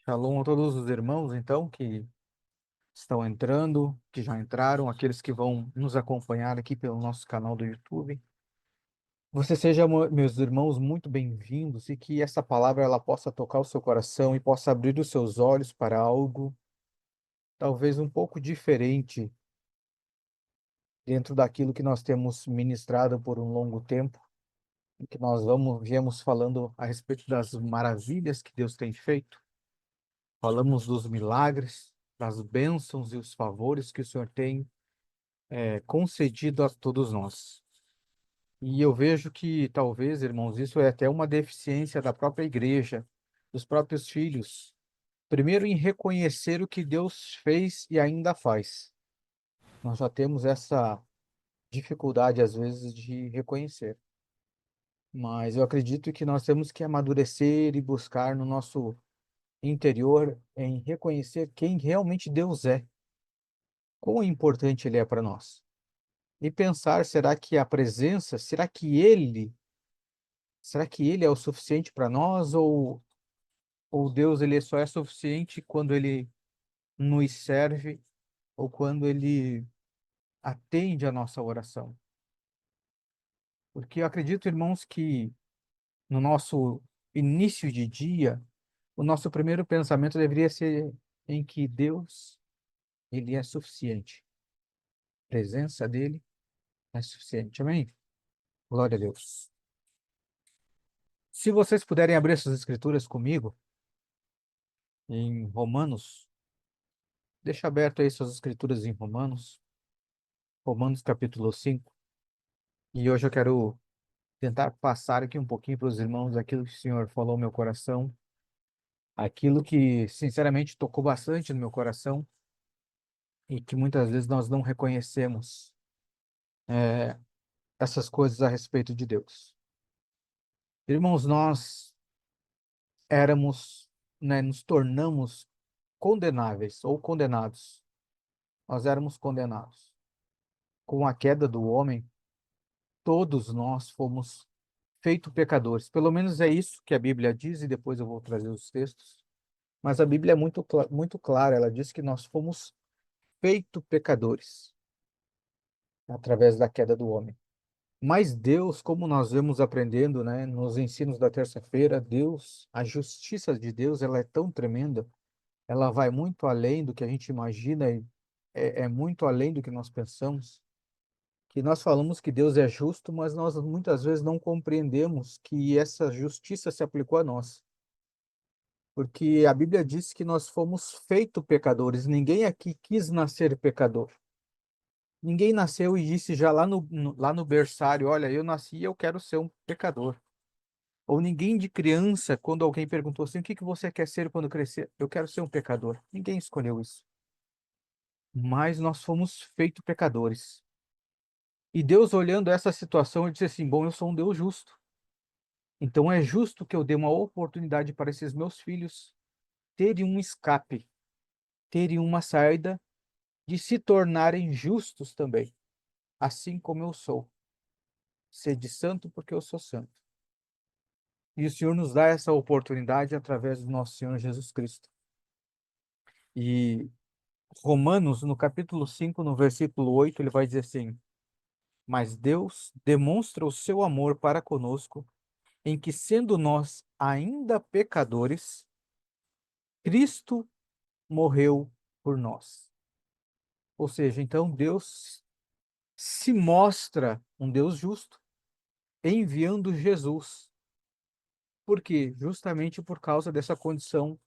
Shalom a todos os irmãos, então, que estão entrando, que já entraram, aqueles que vão nos acompanhar aqui pelo nosso canal do YouTube. Você seja, meus irmãos, muito bem-vindos e que essa palavra ela possa tocar o seu coração e possa abrir os seus olhos para algo talvez um pouco diferente dentro daquilo que nós temos ministrado por um longo tempo, em que nós viemos falando a respeito das maravilhas que Deus tem feito. Falamos dos milagres, das bênçãos e os favores que o Senhor tem concedido a todos nós. E eu vejo que talvez, irmãos, isso é até uma deficiência da própria igreja, dos próprios filhos. Primeiro, em reconhecer o que Deus fez e ainda faz. Nós já temos essa dificuldade, às vezes, de reconhecer. Mas eu acredito que nós temos que amadurecer e buscar no nosso interior em reconhecer quem realmente Deus é, quão importante Ele é para nós. E pensar, será que ele é o suficiente para nós ou Deus ele só é suficiente quando ele nos serve ou quando ele atende a nossa oração? Porque eu acredito, irmãos, que no nosso início de dia, o nosso primeiro pensamento deveria ser em que Deus, ele é suficiente. A presença dele é suficiente. Amém? Glória a Deus. Se vocês puderem abrir essas escrituras comigo, em Romanos, deixa aberto aí suas escrituras em Romanos capítulo 5. E hoje eu quero tentar passar aqui um pouquinho para os irmãos aquilo que o Senhor falou no meu coração, aquilo que sinceramente tocou bastante no meu coração e que muitas vezes nós não reconhecemos essas coisas a respeito de Deus. Irmãos, nós éramos, nos tornamos condenáveis ou condenados. Nós éramos condenados. Com a queda do homem, todos nós fomos feito pecadores. Pelo menos é isso que a Bíblia diz, e depois eu vou trazer os textos. Mas a Bíblia é muito clara, ela diz que nós fomos feito pecadores através da queda do homem. Mas Deus, como nós vemos aprendendo, né, nos ensinos da terça-feira, Deus, a justiça de Deus, ela é tão tremenda, ela vai muito além do que a gente imagina e é muito além do que nós pensamos, que nós falamos que Deus é justo, mas nós muitas vezes não compreendemos que essa justiça se aplicou a nós. Porque a Bíblia diz que nós fomos feitos pecadores. Ninguém aqui quis nascer pecador. Ninguém nasceu e disse já lá no berçário, olha, eu nasci e eu quero ser um pecador. Ou ninguém de criança, quando alguém perguntou assim, o que que você quer ser quando crescer? Eu quero ser um pecador. Ninguém escolheu isso. Mas nós fomos feitos pecadores. E Deus, olhando essa situação, ele disse assim, bom, eu sou um Deus justo. Então é justo que eu dê uma oportunidade para esses meus filhos terem um escape, terem uma saída de se tornarem justos também, assim como eu sou. Sede santo, porque eu sou santo. E o Senhor nos dá essa oportunidade através do nosso Senhor Jesus Cristo. E Romanos, no capítulo 5 no versículo 8 ele vai dizer assim: Mas Deus demonstra o seu amor para conosco, em que, sendo nós ainda pecadores, Cristo morreu por nós. Ou seja, então Deus se mostra um Deus justo, enviando Jesus. Por quê? Justamente por causa dessa condição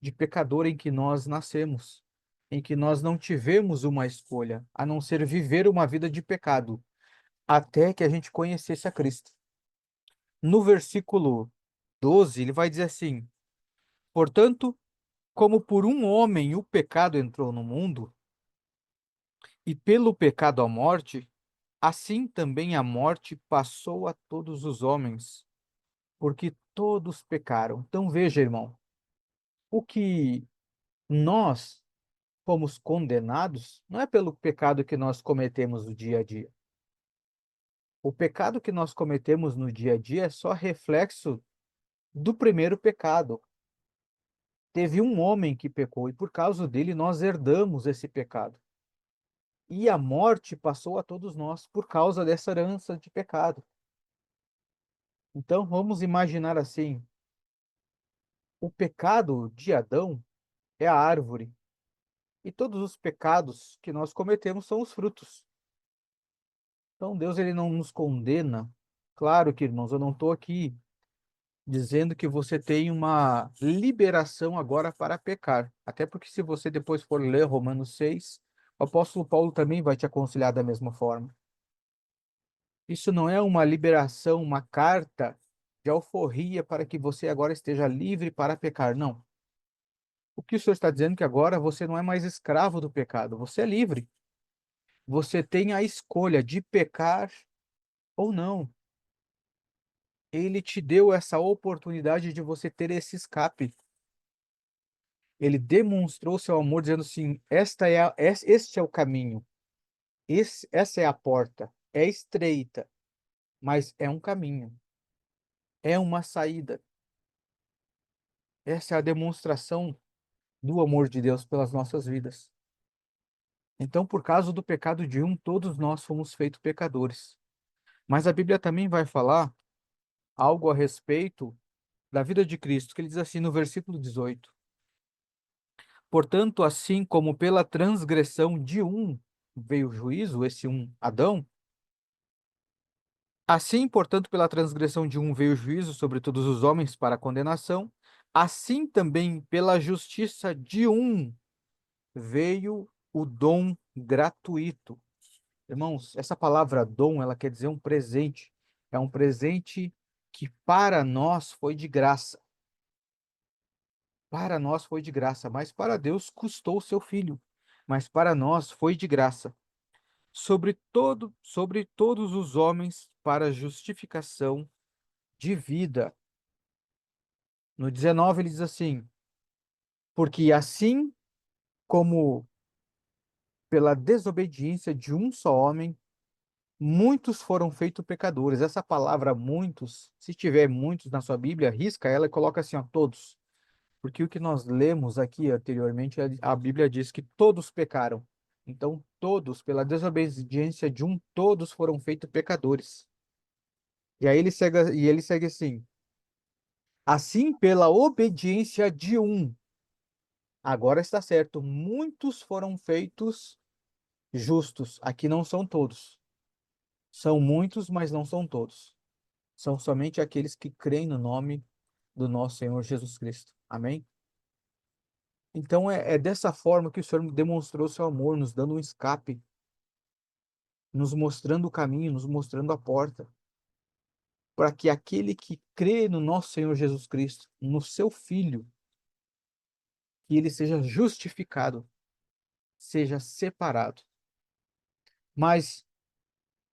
de pecador em que nós nascemos, em que nós não tivemos uma escolha, a não ser viver uma vida de pecado, até que a gente conhecesse a Cristo. No versículo 12, ele vai dizer assim: Portanto, como por um homem o pecado entrou no mundo, e pelo pecado a morte, assim também a morte passou a todos os homens, porque todos pecaram. Então veja, irmão, o que nós fomos condenados não é pelo pecado que nós cometemos no dia a dia. O pecado que nós cometemos no dia a dia é só reflexo do primeiro pecado. teve um homem que pecou, e por causa dele nós herdamos esse pecado. E a morte passou a todos nós por causa dessa herança de pecado. Então vamos imaginar assim: o pecado de Adão é a árvore, e todos os pecados que nós cometemos são os frutos. Então Deus ele não nos condena. Claro que, irmãos, eu não estou aqui dizendo que você tem uma liberação agora para pecar. Até porque se você depois for ler Romanos 6, o apóstolo Paulo também vai te aconselhar da mesma forma. Isso não é uma liberação, uma carta de alforria para que você agora esteja livre para pecar. Não. O que o Senhor está dizendo é que agora você não é mais escravo do pecado, você é livre. Você tem a escolha de pecar ou não. Ele te deu essa oportunidade de você ter esse escape. Ele demonstrou seu amor dizendo assim: este é o caminho, essa é a porta, é estreita, mas é um caminho, é uma saída. Essa é a demonstração do amor de Deus pelas nossas vidas. Então, por causa do pecado de um, todos nós fomos feitos pecadores. Mas a Bíblia também vai falar algo a respeito da vida de Cristo, que ele diz assim no versículo 18: portanto, assim como pela transgressão de um veio o juízo, esse um, Adão, assim, portanto, pela transgressão de um veio o juízo sobre todos os homens para a condenação, assim também pela justiça de um veio o dom gratuito. Irmãos, essa palavra dom, ela quer dizer um presente. É um presente que para nós foi de graça. Para nós foi de graça, mas para Deus custou o seu filho. Mas para nós foi de graça. Sobre todos os homens para justificação de vida. No 19 ele diz assim: porque assim como pela desobediência de um só homem, muitos foram feitos pecadores. Essa palavra muitos, se tiver muitos na sua Bíblia, risca ela e coloca assim, ó, todos. Porque o que nós lemos aqui anteriormente, a Bíblia diz que todos pecaram. Então, todos, pela desobediência de um, todos foram feitos pecadores. E aí ele segue assim: assim, pela obediência de um, agora está certo, muitos foram feitos justos. Aqui não são todos. São muitos, mas não são todos. São somente aqueles que creem no nome do nosso Senhor Jesus Cristo. Amém? Então é dessa forma que o Senhor demonstrou seu amor, nos dando um escape, nos mostrando o caminho, nos mostrando a porta, para que aquele que crê no nosso Senhor Jesus Cristo, no seu Filho, que ele seja justificado, seja separado. Mas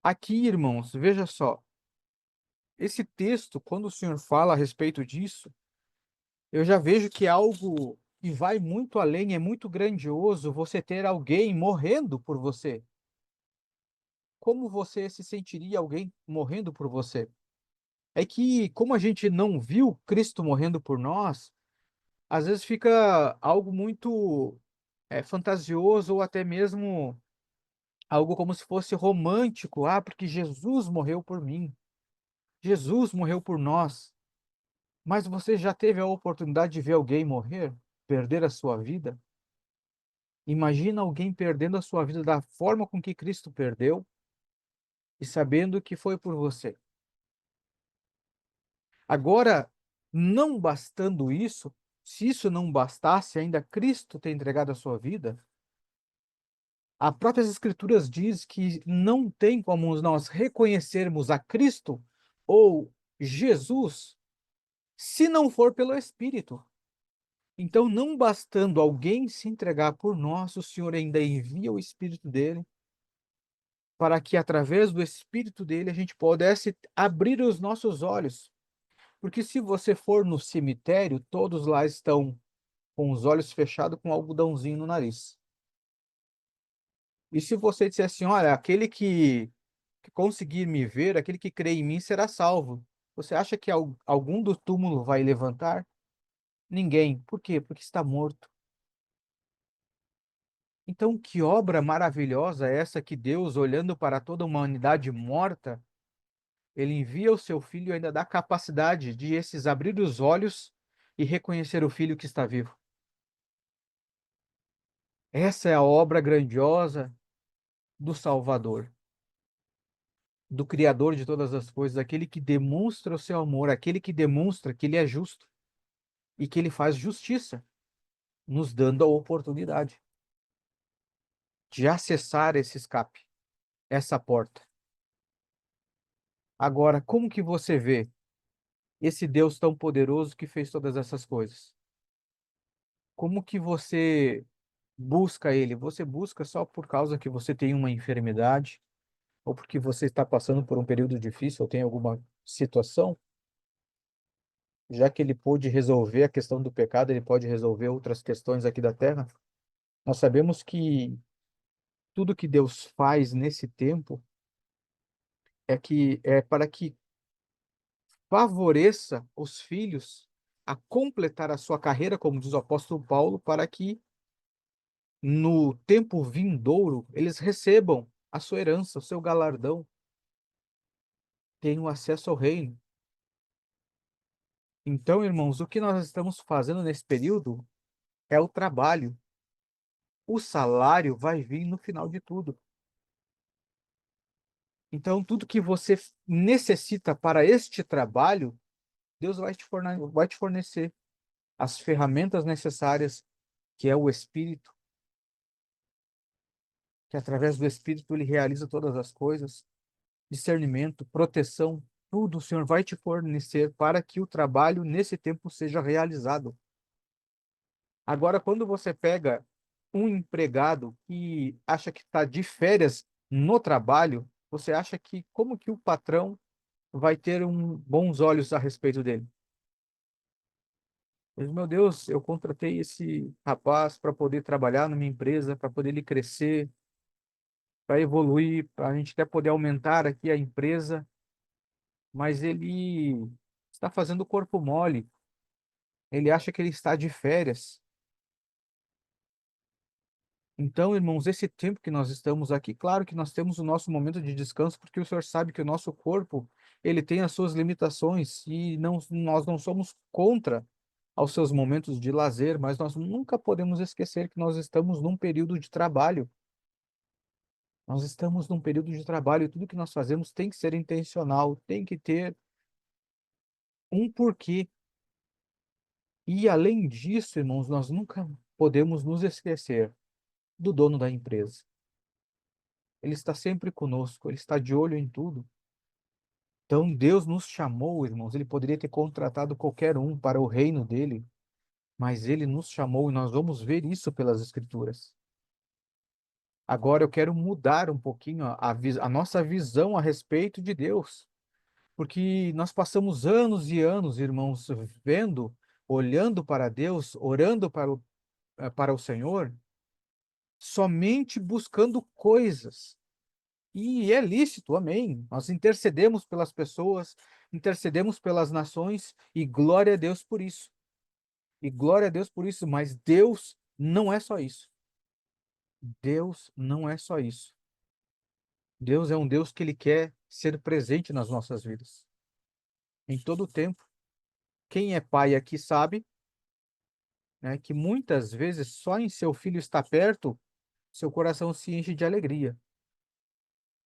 aqui, irmãos, veja só, esse texto, quando o Senhor fala a respeito disso, eu já vejo que é algo que vai muito além, é muito grandioso você ter alguém morrendo por você. Como você se sentiria alguém morrendo por você? É que, como a gente não viu Cristo morrendo por nós, às vezes fica algo muito fantasioso ou até mesmo algo como se fosse romântico. Ah, porque Jesus morreu por mim. Jesus morreu por nós. Mas você já teve a oportunidade de ver alguém morrer, perder a sua vida? Imagina alguém perdendo a sua vida da forma com que Cristo perdeu e sabendo que foi por você. Agora, não bastando isso, se isso não bastasse ainda Cristo ter entregado a sua vida, as próprias Escrituras diz que não tem como nós reconhecermos a Cristo ou Jesus se não for pelo Espírito. Então, não bastando alguém se entregar por nós, o Senhor ainda envia o Espírito dele para que através do Espírito dele a gente pudesse abrir os nossos olhos. Porque se você for no cemitério, todos lá estão com os olhos fechados com um algodãozinho no nariz. E se você disser assim, olha, aquele que conseguir me ver, aquele que crê em mim será salvo. Você acha que algum do túmulo vai levantar? Ninguém. Por quê? Porque está morto. Então, que obra maravilhosa é essa que Deus, olhando para toda a humanidade morta, ele envia o seu filho e ainda dá capacidade de esses abrir os olhos e reconhecer o filho que está vivo. Essa é a obra grandiosa do Salvador, do Criador de todas as coisas, aquele que demonstra o seu amor, aquele que demonstra que ele é justo e que ele faz justiça, nos dando a oportunidade de acessar esse escape, essa porta. Agora, como que você vê esse Deus tão poderoso que fez todas essas coisas? Como que você busca ele? Você busca só por causa que você tem uma enfermidade, ou porque você está passando por um período difícil, ou tem alguma situação? Já que ele pôde resolver a questão do pecado, ele pode resolver outras questões aqui da terra. Nós sabemos que tudo que Deus faz nesse tempo é para que favoreça os filhos a completar a sua carreira, como diz o apóstolo Paulo, para que no tempo vindouro eles recebam a sua herança, o seu galardão, tenham acesso ao reino. Então, irmãos, o que nós estamos fazendo nesse período é o trabalho. O salário vai vir no final de tudo. Então, tudo que você necessita para este trabalho, Deus vai te fornecer as ferramentas necessárias, que é o Espírito, que através do Espírito ele realiza todas as coisas, discernimento, proteção, tudo o Senhor vai te fornecer para que o trabalho nesse tempo seja realizado. Agora, quando você pega um empregado que acha que está de férias no trabalho, você acha que como que o patrão vai ter bons olhos a respeito dele? Mas, meu Deus, eu contratei esse rapaz para poder trabalhar na minha empresa, para poder ele crescer, para evoluir, para a gente até poder aumentar aqui a empresa, mas ele está fazendo o corpo mole. Ele acha que ele está de férias. Então, irmãos, esse tempo que nós estamos aqui, claro que nós temos o nosso momento de descanso, porque o Senhor sabe que o nosso corpo, ele tem as suas limitações e nós não somos contra aos seus momentos de lazer, mas nós nunca podemos esquecer que nós estamos num período de trabalho. Nós estamos num período de trabalho e tudo que nós fazemos tem que ser intencional, tem que ter um porquê. E além disso, irmãos, nós nunca podemos nos esquecer do dono da empresa. Ele está sempre conosco, ele está de olho em tudo. Então, Deus nos chamou, irmãos. Ele poderia ter contratado qualquer um para o reino dele, mas ele nos chamou e nós vamos ver isso pelas Escrituras. Agora eu quero mudar um pouquinho a nossa visão a respeito de Deus, porque nós passamos anos e anos, irmãos, vendo, olhando para Deus, orando para o Senhor, somente buscando coisas. E é lícito, amém. Nós intercedemos pelas pessoas, intercedemos pelas nações, e glória a Deus por isso. E glória a Deus por isso, mas Deus não é só isso. Deus não é só isso. Deus é um Deus que ele quer ser presente nas nossas vidas, em todo o tempo. Quem é pai aqui sabe, né, que muitas vezes só em seu filho estar perto, seu coração se enche de alegria.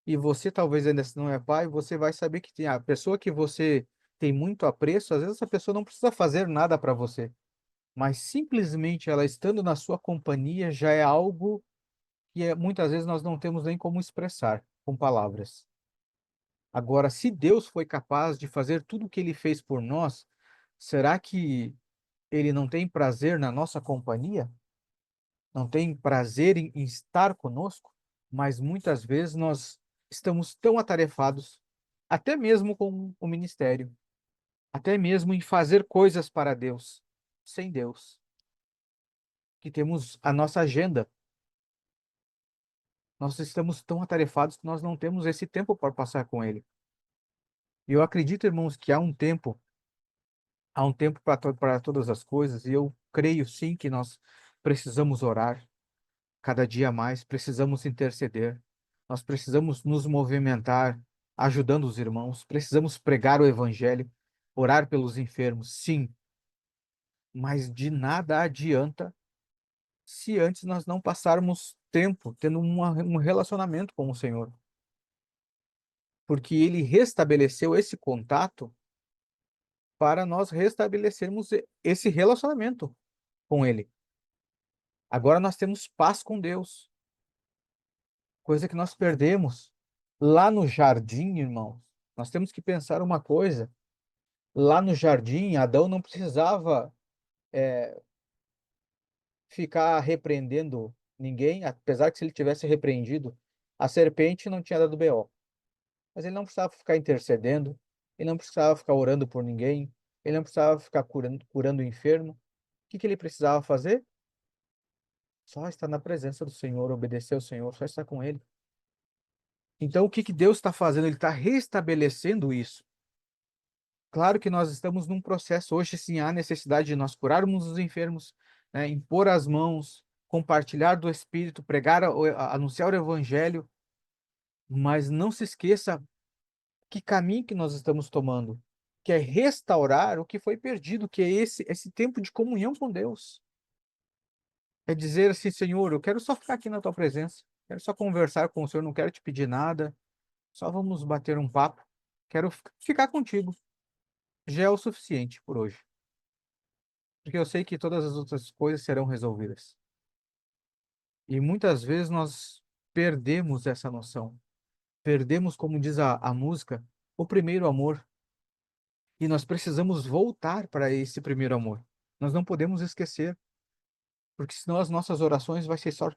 E você talvez ainda se não é pai, você vai saber que tem a pessoa que você tem muito apreço, às vezes essa pessoa não precisa fazer nada para você, mas simplesmente ela estando na sua companhia já é algo que muitas vezes nós não temos nem como expressar com palavras. Agora, se Deus foi capaz de fazer tudo o que ele fez por nós, será que ele não tem prazer na nossa companhia? Não tem prazer em estar conosco? Mas muitas vezes nós estamos tão atarefados, até mesmo com o ministério, até mesmo em fazer coisas para Deus, sem Deus, que temos a nossa agenda. Nós estamos tão atarefados que nós não temos esse tempo para passar com Ele. E eu acredito, irmãos, que há um tempo Há um tempo para todas as coisas, e eu creio sim que nós precisamos orar cada dia mais, precisamos interceder, nós precisamos nos movimentar ajudando os irmãos, precisamos pregar o evangelho, orar pelos enfermos, sim, mas de nada adianta se antes nós não passarmos tempo tendo um relacionamento com o Senhor, porque Ele restabeleceu esse contato para nós restabelecermos esse relacionamento com Ele. Agora nós temos paz com Deus, coisa que nós perdemos lá no jardim, irmãos. Nós temos que pensar uma coisa: lá no jardim, Adão não precisava ficar repreendendo ninguém, apesar que se ele tivesse repreendido, a serpente não tinha dado BO. Mas ele não precisava ficar intercedendo, ele não precisava ficar orando por ninguém, ele não precisava ficar curando o enfermo. O que que ele precisava fazer? Só estar na presença do Senhor, obedecer ao Senhor, só estar com Ele. Então, o que que Deus está fazendo? Ele está restabelecendo isso. Claro que nós estamos num processo. Hoje, sim, há necessidade de nós curarmos os enfermos, né, impor as mãos, compartilhar do Espírito, pregar, anunciar o Evangelho, mas não se esqueça que caminho que nós estamos tomando, que é restaurar o que foi perdido, que é esse tempo de comunhão com Deus. É dizer assim, Senhor, eu quero só ficar aqui na tua presença, quero só conversar com o Senhor, não quero te pedir nada, só vamos bater um papo, quero ficar contigo. Já é o suficiente por hoje, porque eu sei que todas as outras coisas serão resolvidas. E muitas vezes nós perdemos essa noção, perdemos, como diz a música, o primeiro amor, e nós precisamos voltar para esse primeiro amor. Nós não podemos esquecer, porque senão as nossas orações vai ser só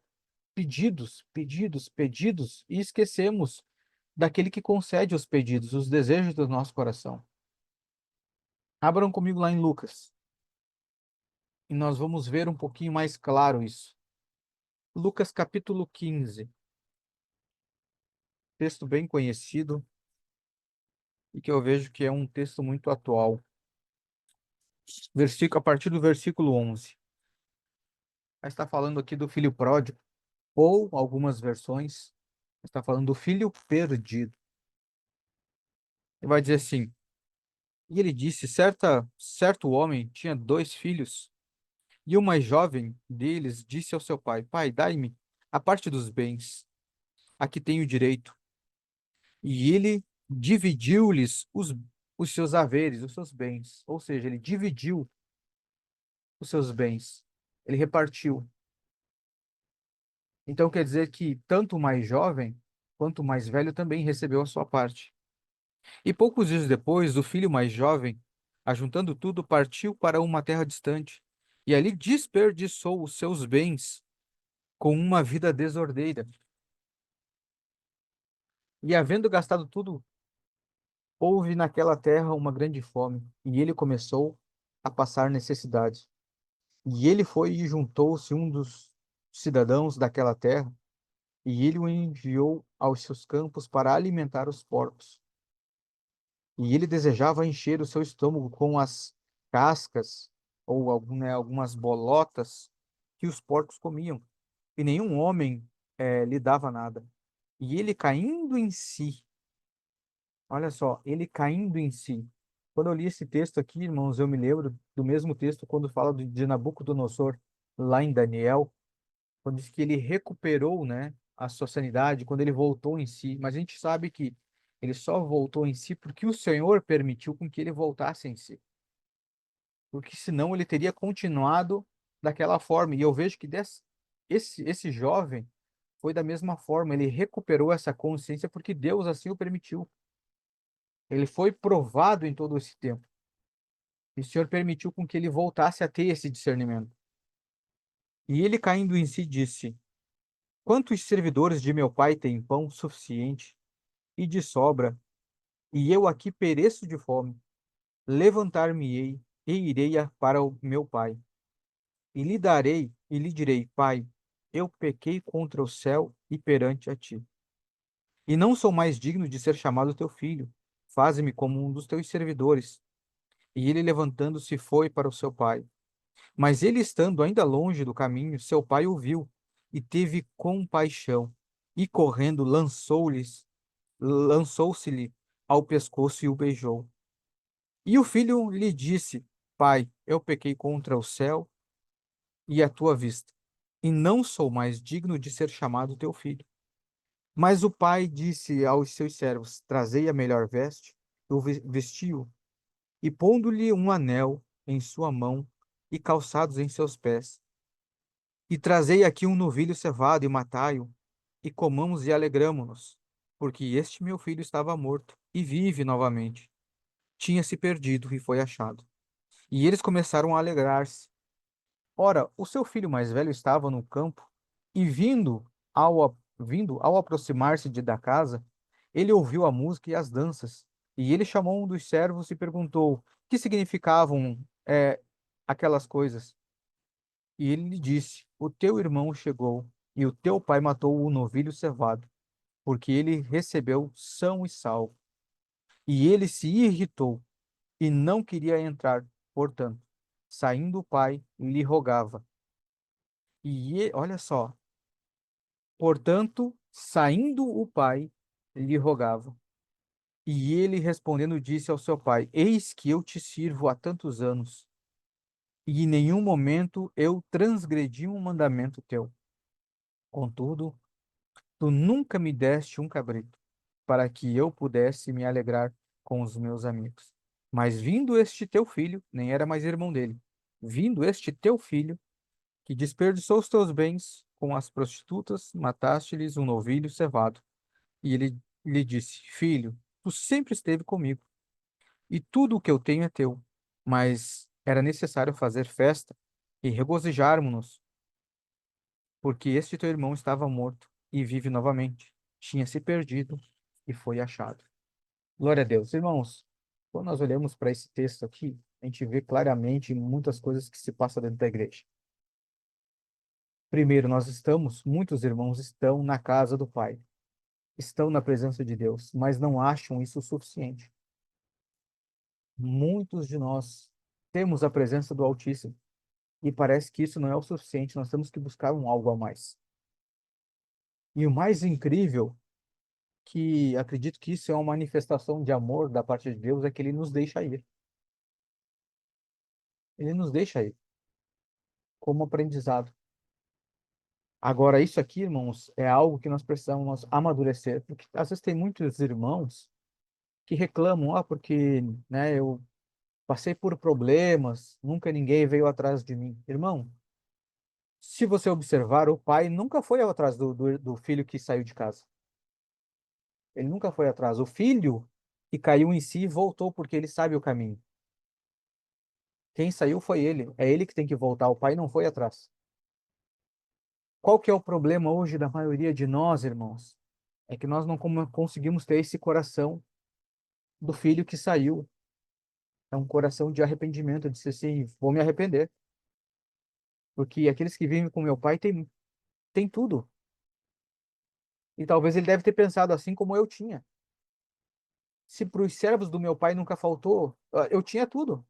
pedidos, pedidos, pedidos, e esquecemos daquele que concede os pedidos, os desejos do nosso coração. Abram comigo lá em Lucas, e nós vamos ver um pouquinho mais claro isso. Lucas capítulo 15, texto bem conhecido e que eu vejo que é um texto muito atual. A partir do versículo 11. Está falando aqui do filho pródigo, ou algumas versões, está falando do filho perdido. E vai dizer assim: e ele disse: certo homem tinha dois filhos, e o mais jovem deles disse ao seu pai: Pai, dai-me a parte dos bens, a que tenho direito. E ele dividiu-lhes os seus haveres, os seus bens. Ou seja, ele dividiu os seus bens. Ele repartiu. Então quer dizer que tanto o mais jovem quanto o mais velho também recebeu a sua parte. E poucos dias depois, o filho mais jovem, ajuntando tudo, partiu para uma terra distante, e ali desperdiçou os seus bens com uma vida desordeira. E havendo gastado tudo, houve naquela terra uma grande fome, e ele começou a passar necessidade. E ele foi e juntou-se um dos cidadãos daquela terra, e ele o enviou aos seus campos para alimentar os porcos. E ele desejava encher o seu estômago com as cascas ou algumas bolotas que os porcos comiam, e nenhum homem lhe dava nada. E ele caindo em si, olha só, ele caindo em si. Quando eu li esse texto aqui, irmãos, eu me lembro do mesmo texto quando fala de Nabucodonosor, lá em Daniel, quando diz que ele recuperou, né, a sua sanidade, quando ele voltou em si. Mas a gente sabe que ele só voltou em si porque o Senhor permitiu com que ele voltasse em si. Porque senão ele teria continuado daquela forma. E eu vejo que esse jovem foi da mesma forma. Ele recuperou essa consciência porque Deus assim o permitiu. Ele foi provado em todo esse tempo. E o Senhor permitiu com que ele voltasse a ter esse discernimento. E ele, caindo em si, disse: Quantos servidores de meu pai têm pão suficiente e de sobra, e eu aqui pereço de fome? Levantar-me-ei e irei para o meu pai. E lhe darei, e lhe direi: Pai, eu pequei contra o céu e perante a ti. E não sou mais digno de ser chamado teu filho. Faze-me como um dos teus servidores. E ele, levantando-se, foi para o seu pai. Mas ele, estando ainda longe do caminho, seu pai o viu e teve compaixão, e correndo lançou-se-lhe ao pescoço e o beijou. E o filho lhe disse: Pai, eu pequei contra o céu e a tua vista, e não sou mais digno de ser chamado teu filho. Mas o pai disse aos seus servos: Trazei a melhor veste, o vestiu, e pondo-lhe um anel em sua mão e calçados em seus pés. E trazei aqui um novilho cevado e matai-o, e comamos e alegramo-nos, porque este meu filho estava morto e vive novamente. Tinha se perdido e foi achado. E eles começaram a alegrar-se. Ora, o seu filho mais velho estava no campo, e vindo ao aproximar-se da casa, ele ouviu a música e as danças. E ele chamou um dos servos e perguntou: que significavam aquelas coisas? E ele lhe disse: O teu irmão chegou, e o teu pai matou o novilho cevado, porque ele recebeu são e salvo. E ele se irritou e não queria entrar. Portanto, saindo o pai, lhe rogava. Olha só, portanto, saindo o pai, lhe rogava. E ele respondendo disse ao seu pai: Eis que eu te sirvo há tantos anos, e em nenhum momento eu transgredi um mandamento teu. Contudo, tu nunca me deste um cabrito, para que eu pudesse me alegrar com os meus amigos. Mas vindo este teu filho, nem era mais irmão dele, vindo este teu filho, que desperdiçou os teus bens com as prostitutas, mataste-lhes um novilho cevado. E ele lhe disse: Filho, tu sempre esteve comigo, e tudo o que eu tenho é teu. Mas era necessário fazer festa e regozijarmos-nos, porque este teu irmão estava morto e vive novamente. Tinha se perdido e foi achado. Glória a Deus. Irmãos, quando nós olhamos para esse texto aqui, a gente vê claramente muitas coisas que se passam dentro da igreja. Primeiro, muitos irmãos estão na casa do Pai, estão na presença de Deus, mas não acham isso o suficiente. Muitos de nós temos a presença do Altíssimo e parece que isso não é o suficiente, nós temos que buscar um algo a mais. E o mais incrível, que acredito que isso é uma manifestação de amor da parte de Deus, é que ele nos deixa ir. Ele nos deixa ir como aprendizado. Agora, isso aqui, irmãos, é algo que nós precisamos amadurecer, porque às vezes tem muitos irmãos que reclamam, porque, né, eu passei por problemas, nunca ninguém veio atrás de mim. Irmão, se você observar, o pai nunca foi atrás do filho que saiu de casa. Ele nunca foi atrás. O filho que caiu em si voltou porque ele sabe o caminho. Quem saiu foi ele. É ele que tem que voltar. O pai não foi atrás. Qual que é o problema hoje da maioria de nós, irmãos? É que nós não conseguimos ter esse coração do filho que saiu. É um coração de arrependimento, de dizer assim, vou me arrepender. Porque aqueles que vivem com meu pai têm tudo. E talvez ele deve ter pensado assim como eu tinha. Se para os servos do meu pai nunca faltou, eu tinha tudo.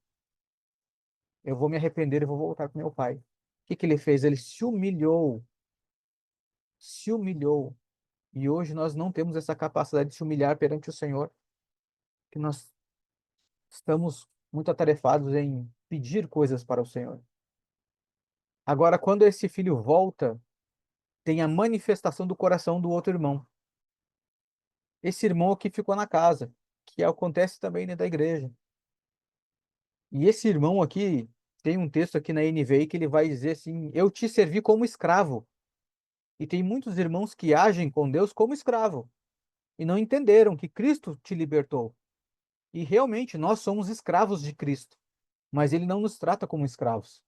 Eu vou me arrepender e vou voltar com meu pai. O que que ele fez? Ele se humilhou. E hoje nós não temos essa capacidade de se humilhar perante o Senhor, que nós estamos muito atarefados em pedir coisas para o Senhor. Agora, quando esse filho volta, tem a manifestação do coração do outro irmão. Esse irmão aqui ficou na casa, que acontece também dentro da igreja. E esse irmão aqui, tem um texto aqui na NVI que ele vai dizer assim: Eu te servi como escravo. E tem muitos irmãos que agem com Deus como escravo e não entenderam que Cristo te libertou. E realmente nós somos escravos de Cristo, mas ele não nos trata como escravos.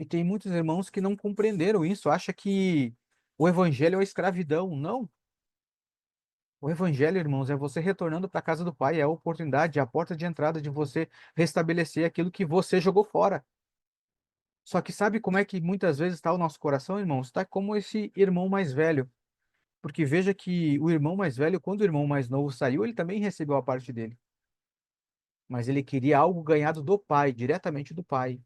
E tem muitos irmãos que não compreenderam isso, acha que o evangelho é escravidão. Não. O evangelho, irmãos, é você retornando para a casa do Pai, é a oportunidade, é a porta de entrada de você restabelecer aquilo que você jogou fora. Só que sabe como é que muitas vezes está o nosso coração, irmãos? Está como esse irmão mais velho. Porque veja que o irmão mais velho, quando o irmão mais novo saiu, ele também recebeu a parte dele. mas ele queria algo ganhado do pai, diretamente do pai.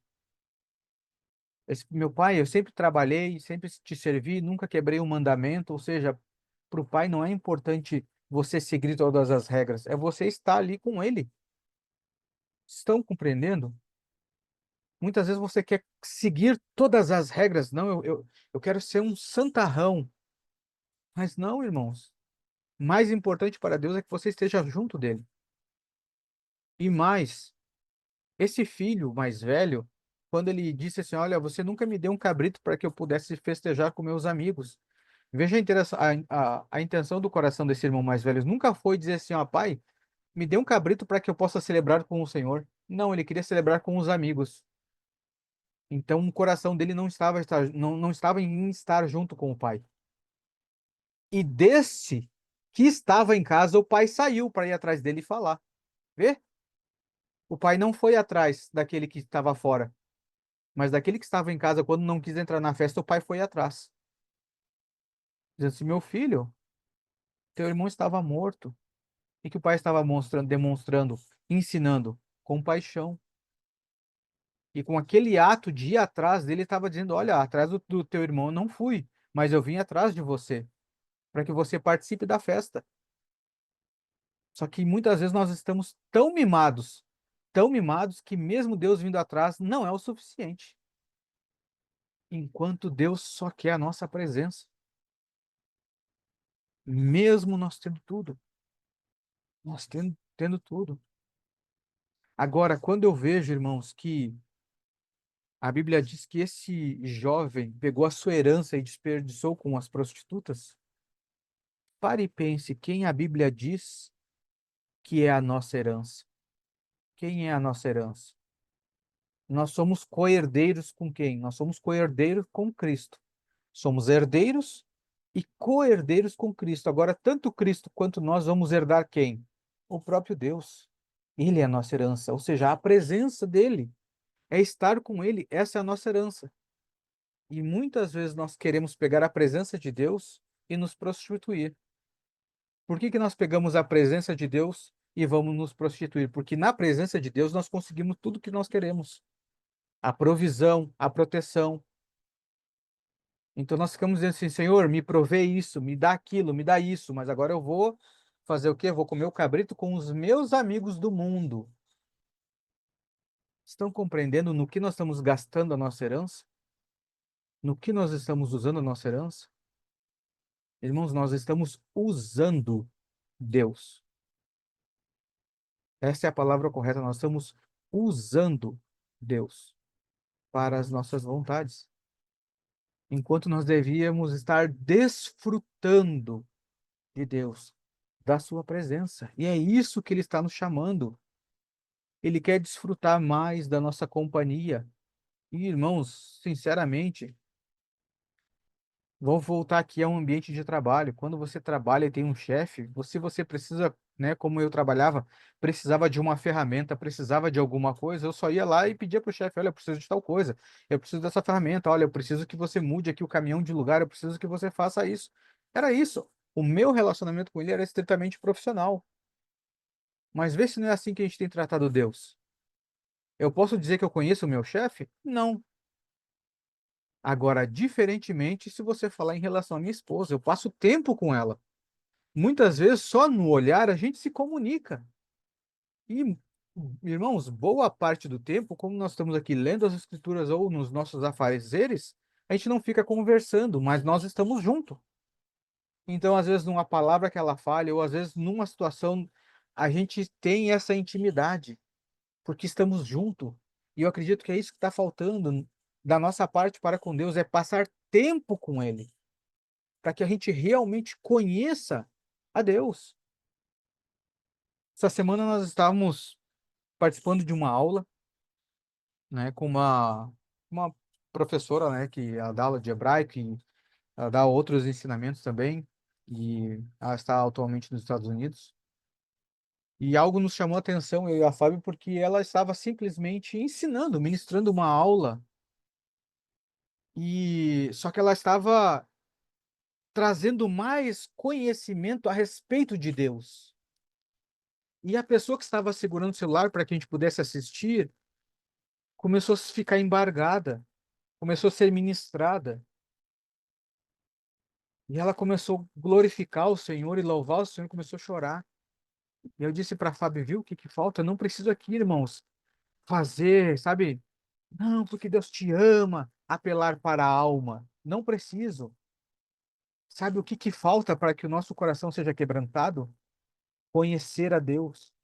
Meu pai, eu sempre trabalhei, sempre te servi, nunca quebrei um mandamento, ou seja, para o pai não é importante você seguir todas as regras, é você estar ali com ele. Estão compreendendo? Muitas vezes você quer seguir todas as regras. Não, eu quero ser um santarrão. Mas não, irmãos. Mais importante para Deus é que você esteja junto dele. E mais, esse filho mais velho, quando ele disse assim: Olha, você nunca me deu um cabrito para que eu pudesse festejar com meus amigos. Veja a intenção do coração desse irmão mais velho. Nunca foi dizer assim: Ó, pai, me dê um cabrito para que eu possa celebrar com o Senhor. Não, ele queria celebrar com os amigos. Então, o coração dele não estava em estar junto com o pai. E desse que estava em casa, o pai saiu para ir atrás dele e falar. Vê? O pai não foi atrás daquele que estava fora, mas daquele que estava em casa, quando não quis entrar na festa, o pai foi atrás. Dizendo assim: Meu filho, teu irmão estava morto. E que o pai estava demonstrando, ensinando compaixão. E com aquele ato de ir atrás dele, estava dizendo: Olha, atrás do teu irmão eu não fui, mas eu vim atrás de você, para que você participe da festa. Só que muitas vezes nós estamos tão mimados, que mesmo Deus vindo atrás não é o suficiente. Enquanto Deus só quer a nossa presença, mesmo nós tendo tudo, nós tendo tudo. Agora, quando eu vejo, irmãos, que a Bíblia diz que esse jovem pegou a sua herança e desperdiçou com as prostitutas, pare e pense quem a Bíblia diz que é a nossa herança. Quem é a nossa herança? Nós somos co-herdeiros com quem? Nós somos co-herdeiros com Cristo. Somos herdeiros e co-herdeiros com Cristo. Agora, tanto Cristo quanto nós vamos herdar quem? O próprio Deus. Ele é a nossa herança, ou seja, a presença dele é estar com ele, essa é a nossa herança. E muitas vezes nós queremos pegar a presença de Deus e nos prostituir. Por que que nós pegamos a presença de Deus e vamos nos prostituir? Porque na presença de Deus nós conseguimos tudo que nós queremos. A provisão, a proteção. Então nós ficamos dizendo assim: Senhor, me provê isso, me dá aquilo, me dá isso, mas agora eu vou fazer o quê? Vou comer o cabrito com os meus amigos do mundo. Estão compreendendo no que nós estamos gastando a nossa herança? No que nós estamos usando a nossa herança? Irmãos, nós estamos usando Deus. Essa é a palavra correta. Nós estamos usando Deus para as nossas vontades, enquanto nós devíamos estar desfrutando de Deus, da sua presença. E é isso que ele está nos chamando. Ele quer desfrutar mais da nossa companhia. E, irmãos, sinceramente, vou voltar aqui ao ambiente de trabalho. Quando você trabalha e tem um chefe, você precisa, né, como eu trabalhava, precisava de uma ferramenta, precisava de alguma coisa, eu só ia lá e pedia para o chefe: Olha, eu preciso de tal coisa, eu preciso dessa ferramenta, olha, eu preciso que você mude aqui o caminhão de lugar, eu preciso que você faça isso. Era isso. O meu relacionamento com ele era estritamente profissional. Mas vê se não é assim que a gente tem tratado Deus. Eu posso dizer que eu conheço o meu chefe? Não. Agora, diferentemente, se você falar em relação à minha esposa, eu passo tempo com ela. Muitas vezes, só no olhar, a gente se comunica. E, irmãos, boa parte do tempo, como nós estamos aqui lendo as escrituras ou nos nossos afazeres, a gente não fica conversando, mas nós estamos juntos. Então, às vezes, numa palavra que ela fale, ou às vezes, numa situação, a gente tem essa intimidade, porque estamos juntos. E eu acredito que é isso que está faltando da nossa parte para com Deus, é passar tempo com Ele, para que a gente realmente conheça a Deus. Essa semana nós estávamos participando de uma aula, né, com uma professora, né, que ela dá aula de hebraico e ela dá outros ensinamentos também, e ela está atualmente nos Estados Unidos. E algo nos chamou a atenção, eu e a Fábio, porque ela estava simplesmente ensinando, ministrando uma aula, e só que ela estava trazendo mais conhecimento a respeito de Deus. E a pessoa que estava segurando o celular para que a gente pudesse assistir começou a ficar embargada, começou a ser ministrada. E ela começou a glorificar o Senhor e louvar o Senhor, e começou a chorar. E eu disse para Fábio, viu o que que falta? Não preciso aqui, irmãos, fazer, sabe? Não, porque Deus te ama, apelar para a alma. Não preciso. Sabe o que que falta para que o nosso coração seja quebrantado? Conhecer a Deus.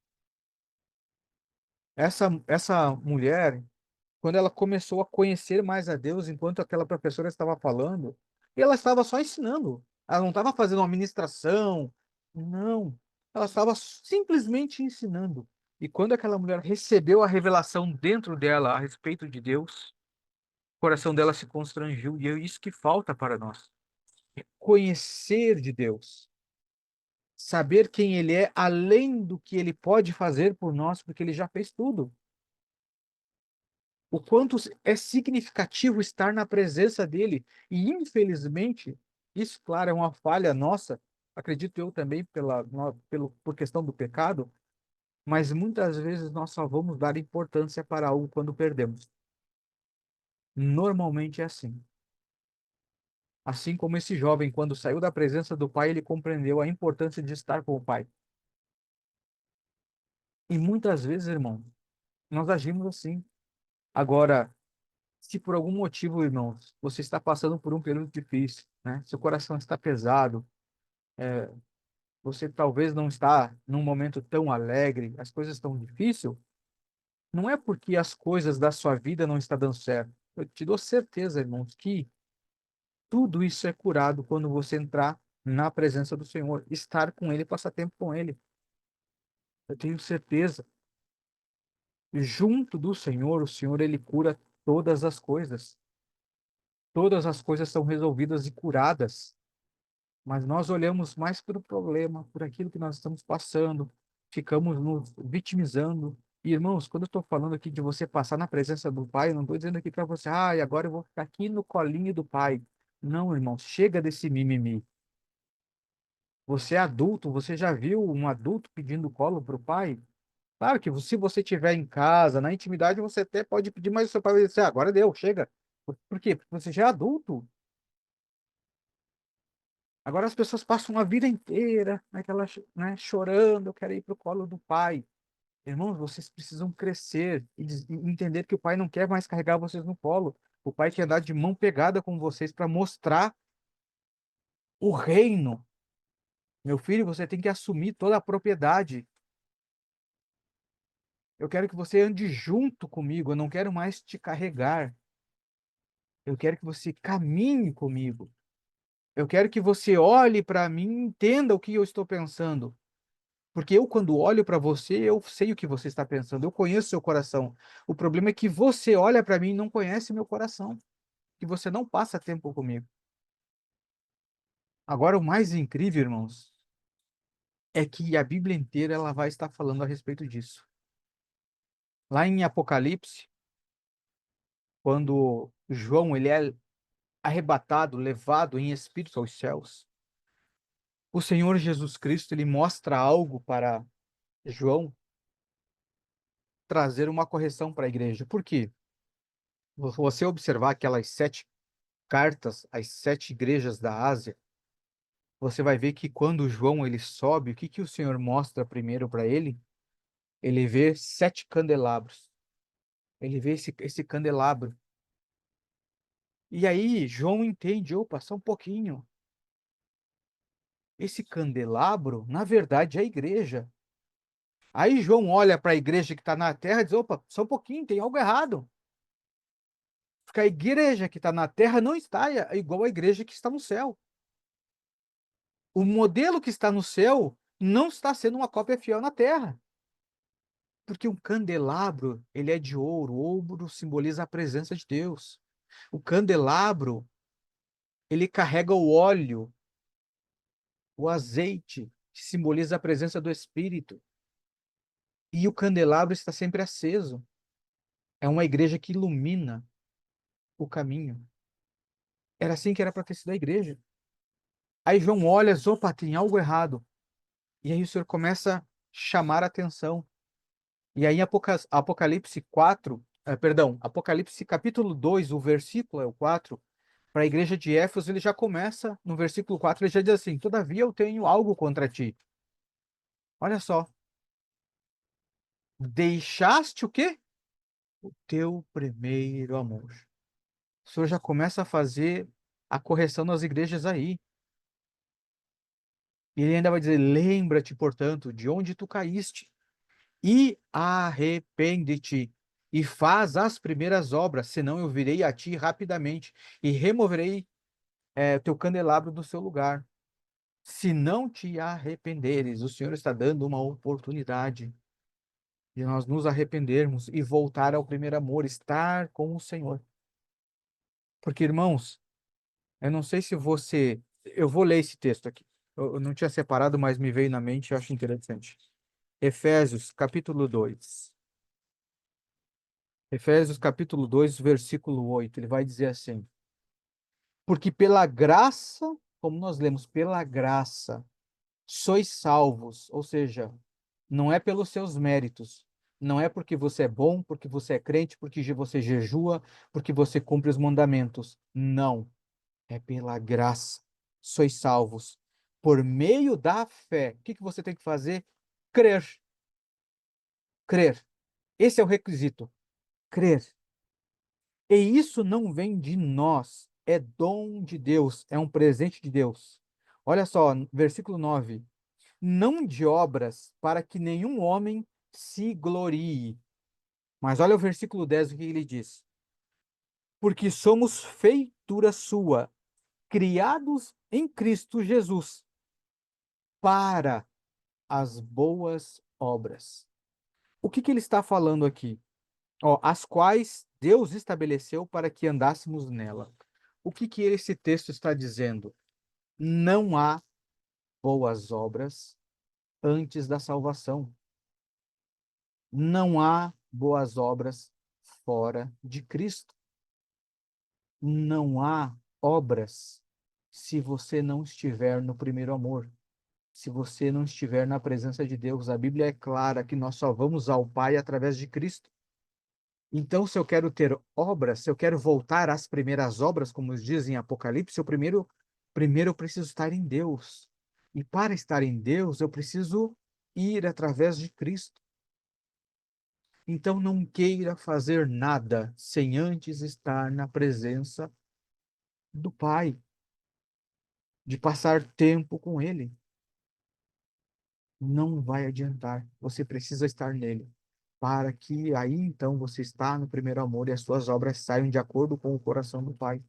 Essa mulher, quando ela começou a conhecer mais a Deus, enquanto aquela professora estava falando, ela estava só ensinando. Ela não estava fazendo uma ministração. Não. Ela estava simplesmente ensinando. E quando aquela mulher recebeu a revelação dentro dela a respeito de Deus, o coração dela se constrangiu. E é isso que falta para nós. Conhecer de Deus. Saber quem Ele é, além do que Ele pode fazer por nós, porque Ele já fez tudo. O quanto é significativo estar na presença dele. E, infelizmente, isso, claro, é uma falha nossa, acredito eu também, por questão do pecado, mas muitas vezes nós só vamos dar importância para algo quando perdemos. Normalmente é assim. Assim como esse jovem, quando saiu da presença do pai, ele compreendeu a importância de estar com o pai. E muitas vezes, irmão, nós agimos assim. Agora, se por algum motivo, irmãos, você está passando por um período difícil, né? Seu coração está pesado, você talvez não está num momento tão alegre, as coisas estão difíceis, não é porque as coisas da sua vida não estão dando certo. Eu te dou certeza, irmãos, que tudo isso é curado quando você entrar na presença do Senhor, estar com Ele, passar tempo com Ele. Eu tenho certeza. Junto do Senhor, o Senhor, Ele cura todas as coisas. Todas as coisas são resolvidas e curadas. Mas nós olhamos mais para o problema, por aquilo que nós estamos passando, ficamos nos vitimizando. E, irmãos, quando eu estou falando aqui de você passar na presença do Pai, eu não estou dizendo aqui para você, ah, e agora eu vou ficar aqui no colinho do Pai. Não, irmãos, chega desse mimimi. Você é adulto, você já viu um adulto pedindo colo para o pai? Claro que se você estiver em casa, na intimidade, você até pode pedir, mas o seu pai vai dizer, ah, agora deu, chega. Por quê? Porque você já é adulto. Agora as pessoas passam a vida inteira naquela, né, chorando, eu quero ir para o colo do pai. Irmãos, vocês precisam crescer e entender que o pai não quer mais carregar vocês no colo. O pai quer andar de mão pegada com vocês para mostrar o reino. Meu filho, você tem que assumir toda a propriedade. Eu quero que você ande junto comigo, eu não quero mais te carregar. Eu quero que você caminhe comigo. Eu quero que você olhe para mim e entenda o que eu estou pensando. Porque eu, quando olho para você, eu sei o que você está pensando, eu conheço seu coração. O problema é que você olha para mim e não conhece meu coração, que você não passa tempo comigo. Agora, o mais incrível, irmãos, é que a Bíblia inteira ela vai estar falando a respeito disso. Lá em Apocalipse, quando João ele é arrebatado, levado em espírito aos céus, o Senhor Jesus Cristo ele mostra algo para João trazer uma correção para a igreja. Por quê? Você observar aquelas 7 cartas às 7 igrejas da Ásia, você vai ver que quando João ele sobe, o que que o Senhor mostra primeiro para ele? Ele vê 7 candelabros. Ele vê esse candelabro. E aí João entende, opa, só um pouquinho. Esse candelabro, na verdade, é a igreja. Aí João olha para a igreja que está na terra e diz, opa, só um pouquinho, tem algo errado. Porque a igreja que está na terra não está igual à igreja que está no céu. O modelo que está no céu não está sendo uma cópia fiel na terra. Porque um candelabro, ele é de ouro. O ouro simboliza a presença de Deus. O candelabro, ele carrega o óleo, o azeite, que simboliza a presença do Espírito. E o candelabro está sempre aceso. É uma igreja que ilumina o caminho. Era assim que era para ter sido a igreja. Aí João olha, opa, tem algo errado. E aí o Senhor começa chamar a atenção. E aí, em Apocalipse 4, perdão, Apocalipse capítulo 2, o versículo é o 4, para a igreja de Éfeso, ele já começa, no versículo 4, ele já diz assim: Todavia eu tenho algo contra ti. Olha só. Deixaste o quê? O teu primeiro amor. O Senhor já começa a fazer a correção nas igrejas aí. E ele ainda vai dizer: lembra-te, portanto, de onde tu caíste, e arrepende-te, e faz as primeiras obras, senão eu virei a ti rapidamente, e removerei teu candelabro do seu lugar. Se não te arrependeres, o Senhor está dando uma oportunidade de nós nos arrependermos e voltar ao primeiro amor, estar com o Senhor. Porque, irmãos, eu não sei se você. Eu vou ler esse texto aqui. Eu não tinha separado, mas me veio na mente e eu acho interessante. Efésios, capítulo 2. Efésios, capítulo 2, versículo 8. Ele vai dizer assim: Porque pela graça, como nós lemos, pela graça, sois salvos. Ou seja, não é pelos seus méritos. Não é porque você é bom, porque você é crente, porque você jejua, porque você cumpre os mandamentos. Não. É pela graça. Sois salvos. Por meio da fé. O que que você tem que fazer? Crer. Crer. Esse é o requisito. Crer. E isso não vem de nós. É dom de Deus. É um presente de Deus. Olha só, versículo 9. Não de obras, para que nenhum homem se glorie. Mas olha o versículo 10, o que ele diz. Porque somos feitura sua, criados em Cristo Jesus, para as boas obras. O que que ele está falando aqui? Ó, as quais Deus estabeleceu para que andássemos nela. O que que esse texto está dizendo? Não há boas obras antes da salvação. Não há boas obras fora de Cristo. Não há obras se você não estiver no primeiro amor. Se você não estiver na presença de Deus. A Bíblia é clara que nós só vamos ao Pai através de Cristo. Então, se eu quero ter obras, se eu quero voltar às primeiras obras, como dizem em Apocalipse, primeiro eu preciso estar em Deus. E para estar em Deus, eu preciso ir através de Cristo. Então, não queira fazer nada sem antes estar na presença do Pai, de passar tempo com Ele. Não vai adiantar. Você precisa estar nele, para que aí então você está no primeiro amor e as suas obras saiam de acordo com o coração do Pai.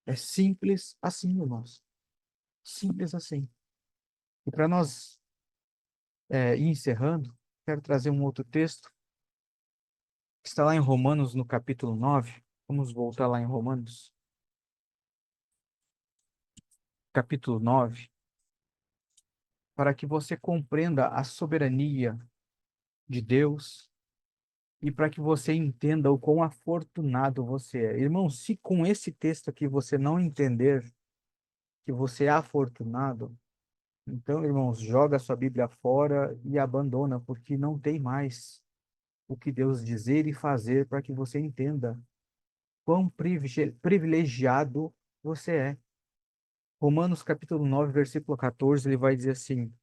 É simples assim, irmãos. Simples assim. E para nós ir encerrando, quero trazer um outro texto que está lá em Romanos, no capítulo 9. Vamos voltar lá em Romanos, capítulo 9, para que você compreenda a soberania de Deus e para que você entenda o quão afortunado você é. Irmão, se com esse texto aqui você não entender que você é afortunado, então, irmãos, joga a sua Bíblia fora e abandona, porque não tem mais o que Deus dizer e fazer para que você entenda quão privilegiado você é. Romanos capítulo 9, versículo 14, ele vai dizer assim: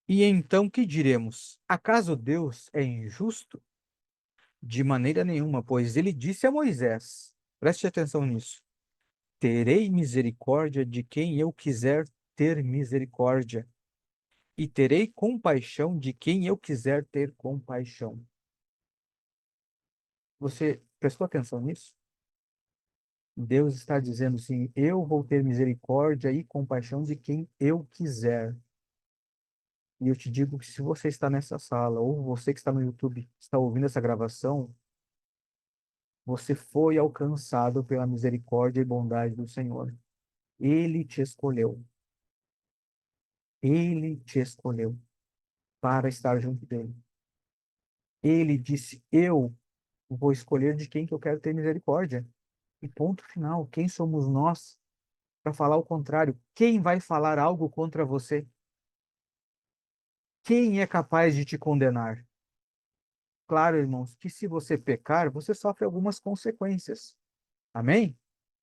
E então que diremos? Acaso Deus é injusto? De maneira nenhuma, pois ele disse a Moisés, preste atenção nisso: terei misericórdia de quem eu quiser ter misericórdia, e terei compaixão de quem eu quiser ter compaixão. Você prestou atenção nisso? Deus está dizendo assim: eu vou ter misericórdia e compaixão de quem eu quiser. E eu te digo que se você está nessa sala, ou você que está no YouTube, está ouvindo essa gravação, você foi alcançado pela misericórdia e bondade do Senhor. Ele te escolheu. Ele te escolheu para estar junto dele. Ele disse: eu vou escolher de quem que eu quero ter misericórdia. E ponto final. Quem somos nós para falar o contrário? Quem vai falar algo contra você? Quem é capaz de te condenar? Claro, irmãos, que se você pecar, você sofre algumas consequências. Amém?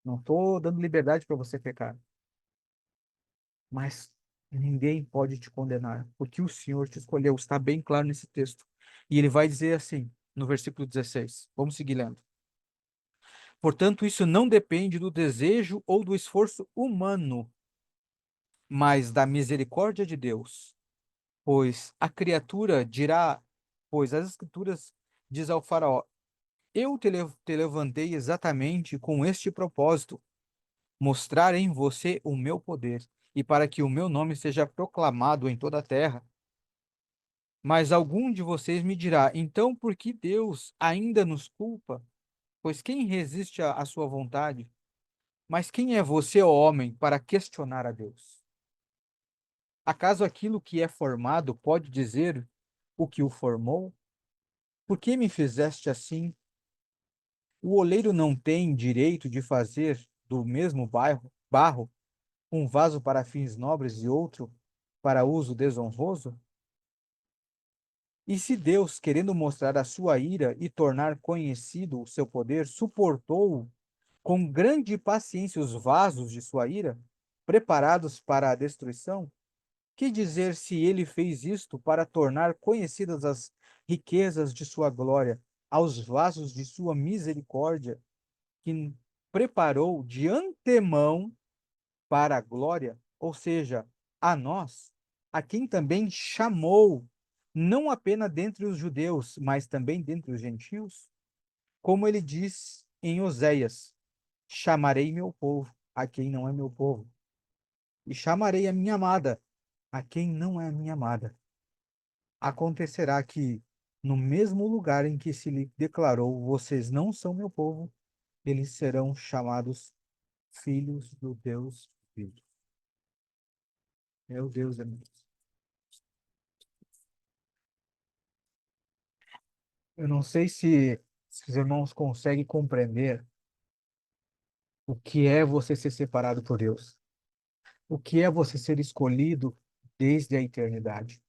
Não estou dando liberdade para você pecar, mas ninguém pode te condenar, porque o Senhor te escolheu. Está bem claro nesse texto. E ele vai dizer assim, no versículo 16. Vamos seguir lendo. Portanto, isso não depende do desejo ou do esforço humano, mas da misericórdia de Deus. Pois a criatura dirá, pois as Escrituras diz ao faraó, eu te levantei exatamente com este propósito, mostrar em você o meu poder, e para que o meu nome seja proclamado em toda a terra. Mas algum de vocês me dirá, então por que Deus ainda nos culpa? Pois quem resiste à sua vontade? Mas quem é você, ó homem, para questionar a Deus? Acaso aquilo que é formado pode dizer o que o formou? Por que me fizeste assim? O oleiro não tem direito de fazer do mesmo barro um vaso para fins nobres e outro para uso desonroso? E se Deus, querendo mostrar a sua ira e tornar conhecido o seu poder, suportou com grande paciência os vasos de sua ira, preparados para a destruição, que dizer se ele fez isto para tornar conhecidas as riquezas de sua glória aos vasos de sua misericórdia, que preparou de antemão para a glória, ou seja, a nós, a quem também chamou, não apenas dentre os judeus, mas também dentre os gentios, como ele diz em Oséias: chamarei meu povo, a quem não é meu povo, e chamarei a minha amada, a quem não é minha amada. Acontecerá que, no mesmo lugar em que se lhe declarou, vocês não são meu povo, eles serão chamados filhos do Deus vivo. Meu Deus, amigos. Eu não sei se os irmãos conseguem compreender o que é você ser separado por Deus, o que é você ser escolhido desde a eternidade,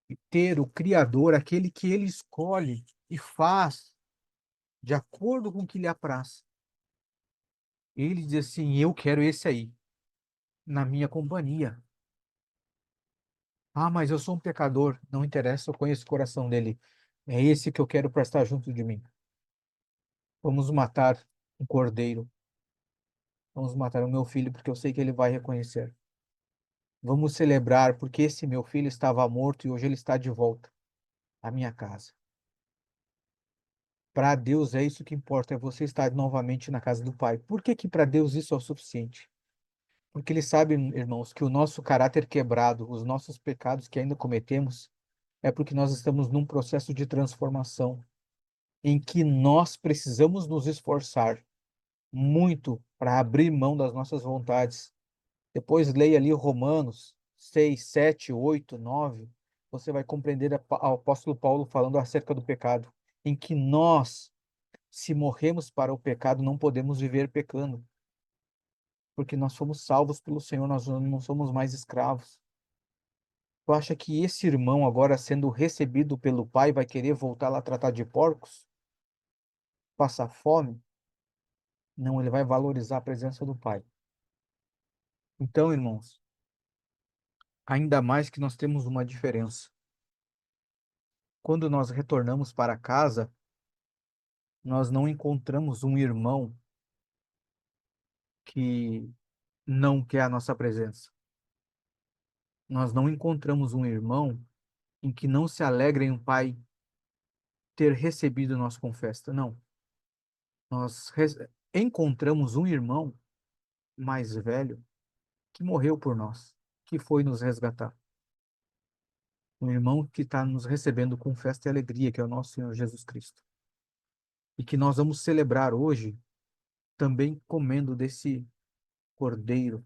e ter o Criador, aquele que ele escolhe e faz de acordo com o que lhe apraz. Ele diz assim: eu quero esse aí, na minha companhia. Ah, mas eu sou um pecador. Não interessa, eu conheço o coração dele. É esse que eu quero para estar junto de mim. Vamos matar um cordeiro. Vamos matar o meu filho, porque eu sei que ele vai reconhecer. Vamos celebrar, porque esse meu filho estava morto e hoje ele está de volta à minha casa. Para Deus é isso que importa, é você estar novamente na casa do Pai. Por que que para Deus isso é o suficiente? Porque Ele sabe, irmãos, que o nosso caráter quebrado, os nossos pecados que ainda cometemos, é porque nós estamos num processo de transformação, em que nós precisamos nos esforçar muito para abrir mão das nossas vontades. Depois leia ali Romanos 6, 7, 8, 9. Você vai compreender o apóstolo Paulo falando acerca do pecado, em que nós, se morremos para o pecado, não podemos viver pecando, porque nós fomos salvos pelo Senhor, nós não somos mais escravos. Tu acha que esse irmão, agora sendo recebido pelo pai, vai querer voltar lá a tratar de porcos? Passar fome? Não, ele vai valorizar a presença do pai. Então, irmãos, ainda mais que nós temos uma diferença. Quando nós retornamos para casa, nós não encontramos um irmão que não quer a nossa presença. Nós não encontramos um irmão em que não se alegra em um pai ter recebido nós com festa. Não. Nós encontramos um irmão mais velho que morreu por nós, que foi nos resgatar. Um irmão que está nos recebendo com festa e alegria, que é o nosso Senhor Jesus Cristo. E que nós vamos celebrar hoje também comendo desse cordeiro,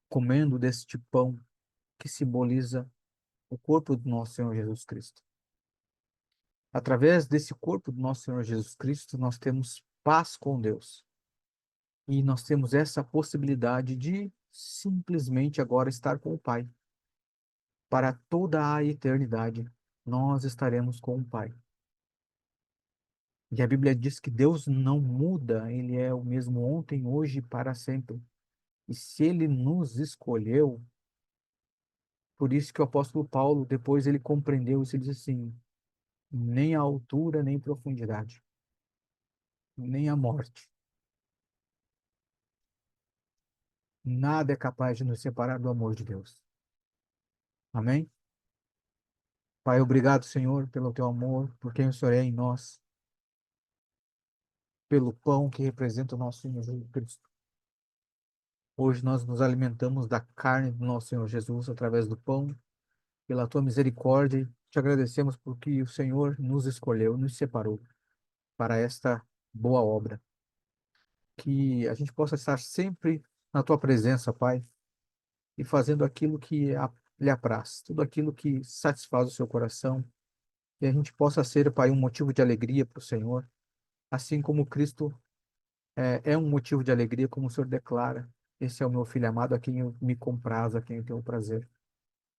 comendo deste pão que simboliza o corpo do nosso Senhor Jesus Cristo. Através desse corpo do nosso Senhor Jesus Cristo, nós temos paz com Deus. E nós temos essa possibilidade de simplesmente agora estar com o Pai. para toda a eternidade, nós estaremos com o Pai. E a Bíblia diz que Deus não muda, Ele é o mesmo ontem, hoje e para sempre. E se Ele nos escolheu, por isso que o apóstolo Paulo, depois ele compreendeu isso, ele diz assim, nem a altura, nem profundidade, nem a morte, nada é capaz de nos separar do amor de Deus. Amém? Pai, obrigado, Senhor, pelo teu amor, por quem o Senhor é em nós, pelo pão que representa o nosso Senhor Jesus Cristo. Hoje nós nos alimentamos da carne do nosso Senhor Jesus através do pão, pela tua misericórdia. Te agradecemos porque o Senhor nos escolheu, nos separou para esta boa obra. Que a gente possa estar sempre na tua presença, Pai, e fazendo aquilo que lhe apraz, tudo aquilo que satisfaz o seu coração. E a gente possa ser, Pai, um motivo de alegria para o Senhor, assim como Cristo é um motivo de alegria, como o Senhor declara. Esse é o meu filho amado, a quem eu me comprazo, a quem eu tenho prazer.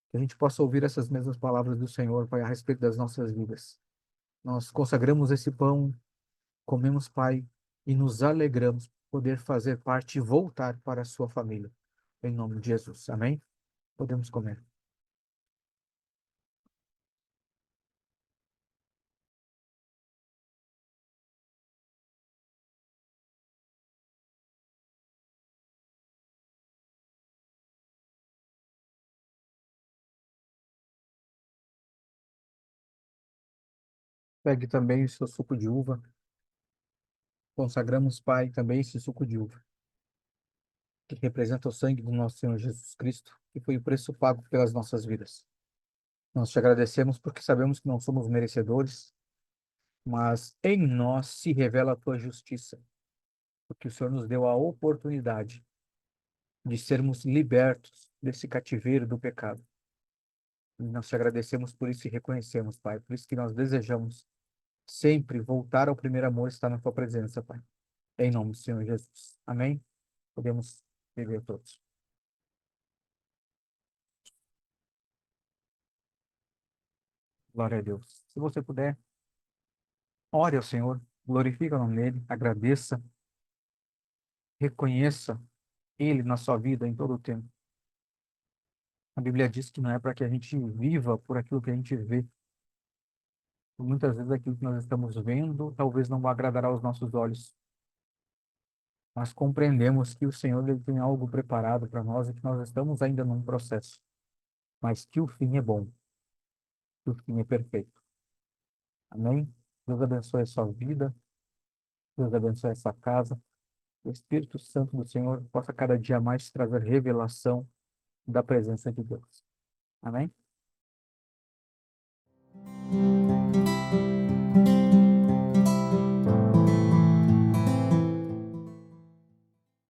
Que a gente possa ouvir essas mesmas palavras do Senhor, Pai, a respeito das nossas vidas. Nós consagramos esse pão, comemos, Pai, e nos alegramos por poder fazer parte e voltar para a sua família. Em nome de Jesus. Amém? Podemos comer. Pegue também o seu suco de uva. Consagramos, Pai, também esse suco de uva, que representa o sangue do nosso Senhor Jesus Cristo, que foi o preço pago pelas nossas vidas. Nós te agradecemos porque sabemos que não somos merecedores, mas em nós se revela a tua justiça, porque o Senhor nos deu a oportunidade de sermos libertos desse cativeiro do pecado. E nós te agradecemos por isso e reconhecemos, Pai. Por isso que nós desejamos sempre voltar ao primeiro amor, estar na tua presença, Pai. Em nome do Senhor Jesus. Amém? Podemos viver todos. Glória a Deus. Se você puder, ore ao Senhor, glorifique o nome dele, agradeça, reconheça ele na sua vida em todo o tempo. A Bíblia diz que não é para que a gente viva por aquilo que a gente vê. Muitas vezes aquilo que nós estamos vendo talvez não agradará aos nossos olhos, mas compreendemos que o Senhor ele tem algo preparado para nós e que nós estamos ainda num processo, mas que o fim é bom, que o fim é perfeito. Amém? Deus abençoe a sua vida, Deus abençoe a sua casa. O Espírito Santo do Senhor possa cada dia mais trazer revelação da presença de Deus. Amém?